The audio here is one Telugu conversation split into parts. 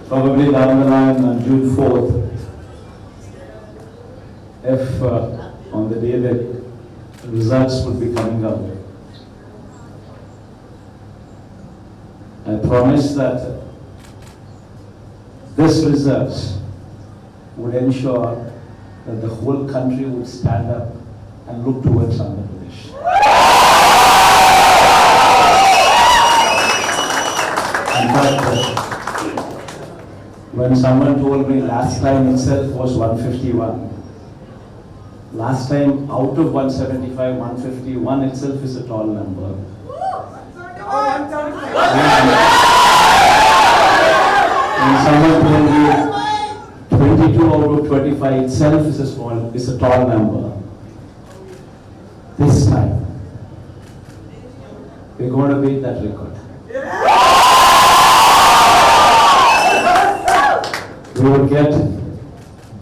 probably down the line on June 4th, if on the day that results would be coming out, I promise that this results would ensure that the whole country would stand up and look towards Andhra Pradesh. In fact, when someone told me last time itself was 151, last time out of 175, 151 itself is a tall number. And someone told me 22 out of 25 itself is a tall number. This time, we're going to beat that record.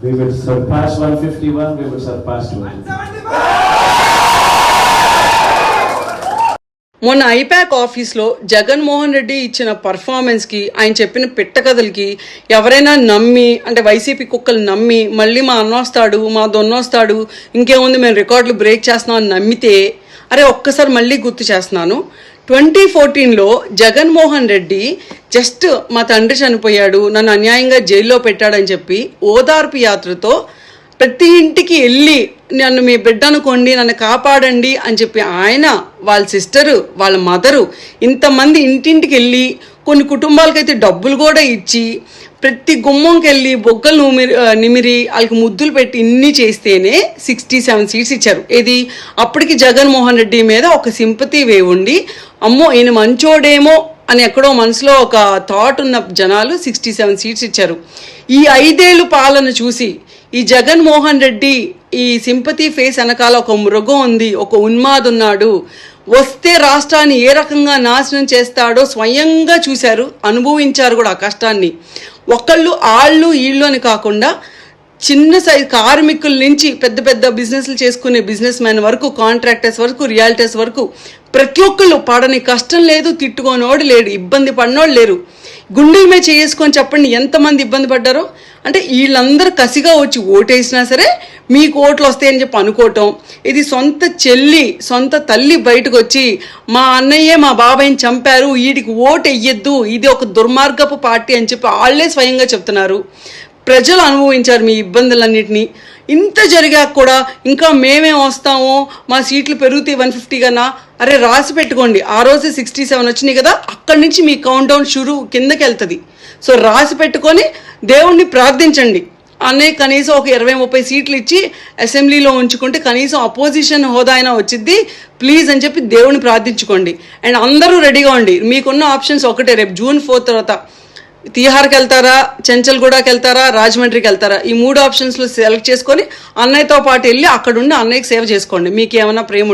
We will surpass 151, we will surpass 200. మొన్న ఐపాక్ ఆఫీస్లో జగన్మోహన్ రెడ్డి ఇచ్చిన పర్ఫార్మెన్స్కి, ఆయన చెప్పిన పిట్టకథలకి ఎవరైనా నమ్మి, అంటే వైసీపీ కుక్కలు నమ్మి మళ్ళీ మా అన్నొస్తాడు, మా దొన్నొస్తాడు, ఇంకేముంది మేము రికార్డులు బ్రేక్ చేస్తున్నాం అని నమ్మితే, అరే ఒక్కసారి మళ్ళీ గుర్తు చేస్తున్నాను, 2014లో జగన్మోహన్ రెడ్డి జస్ట్ మా తండ్రి చనిపోయాడు, నన్ను అన్యాయంగా జైల్లో పెట్టాడని చెప్పి ఓదార్పు యాత్రతో ప్రతి ఇంటికి వెళ్ళి నన్ను మీ బిడ్డ అనుకోండి, నన్ను కాపాడండి అని చెప్పి ఆయన, వాళ్ళ సిస్టరు, వాళ్ళ మదరు, ఇంతమంది ఇంటింటికి వెళ్ళి కొన్ని కుటుంబాలకైతే డబ్బులు కూడా ఇచ్చి ప్రతి గుమ్మంకి వెళ్ళి బొగ్గలు నిమిరి వాళ్ళకి ముద్దులు పెట్టి ఇన్ని చేస్తేనే 67 సీట్స్ ఇచ్చారు. ఇది అప్పటికి జగన్మోహన్ రెడ్డి మీద ఒక సింపతి వేవ్ ఉండి, అమ్మో ఈయన మంచోడేమో అని ఎక్కడో మనసులో ఒక థాట్ ఉన్న జనాలు 67 సీట్స్ ఇచ్చారు. ఈ 5 ఏళ్ళు పాలన చూసి ఈ జగన్మోహన్ రెడ్డి ఈ సింపతి ఫేస్ వెనకాల ఒక మృగం ఉంది, ఒక ఉన్మాదున్నాడు, వస్తే రాష్ట్రాన్ని ఏ రకంగా నాశనం చేస్తాడో స్వయంగా చూశారు, అనుభవించారు కూడా ఆ కష్టాన్ని. ఒకళ్ళు ఆళ్ళు ఈళ్ళు అని కాకుండా చిన్న సైజ్ కార్మికుల నుంచి పెద్ద పెద్ద బిజినెస్లు చేసుకునే బిజినెస్ మ్యాన్ వరకు, కాంట్రాక్టర్స్ వరకు, రియాలిటర్స్ వరకు ప్రతి ఒక్కళ్ళు పడని కష్టం లేదు, తిట్టుకోనోడు లేడు, ఇబ్బంది పడినోడు లేరు. గుండెల మీద చేసుకొని చెప్పండి ఎంతమంది ఇబ్బంది పడ్డారో. అంటే వీళ్ళందరూ కసిగా వచ్చి ఓటేసినా సరే మీకు ఓట్లు వస్తాయని చెప్పి అనుకోవటం, ఇది సొంత చెల్లి, సొంత తల్లి బయటకు వచ్చి మా అన్నయ్యే మా బాబాయిని చంపారు, వీడికి ఓటు వెయ్యొద్దు, ఇది ఒక దుర్మార్గపు పార్టీ అని చెప్పి వాళ్ళే స్వయంగా చెప్తున్నారు. ప్రజలు అనుభవించారు మీ ఇబ్బందులన్నింటినీ. ఇంత జరిగాక కూడా ఇంకా మేమేం వస్తామో, మా సీట్లు పెరుగుతాయి 150 కన్నా, అరే రాసి పెట్టుకోండి, ఆ రోజే 67 వచ్చినాయి కదా, అక్కడి నుంచి మీ కౌంట్ డౌన్ షురు కిందకి వెళ్తుంది. సో రాసి పెట్టుకొని దేవుణ్ణి ప్రార్థించండి, అన్నయ్య కనీసం ఒక 20-30 సీట్లు ఇచ్చి అసెంబ్లీలో ఉంచుకుంటే కనీసం అపోజిషన్ హోదా అయినా వచ్చింది ప్లీజ్ అని చెప్పి దేవుణ్ణి ప్రార్థించుకోండి. అండ్ అందరూ రెడీగా ఉండి, మీకున్న ఆప్షన్స్ ఒకటే, రేపు June 4 తర్వాత తిహార్కి వెళ్తారా, చెంచల్గూడకి వెళ్తారా, రాజమండ్రికి వెళ్తారా, ఈ 3 ఆప్షన్స్లో సెలెక్ట్ చేసుకొని అన్నయ్యతో పాటు వెళ్ళి అక్కడుండి అన్నయ్యకి సేవ చేసుకోండి. మీకు ఏమైనా ప్రేమ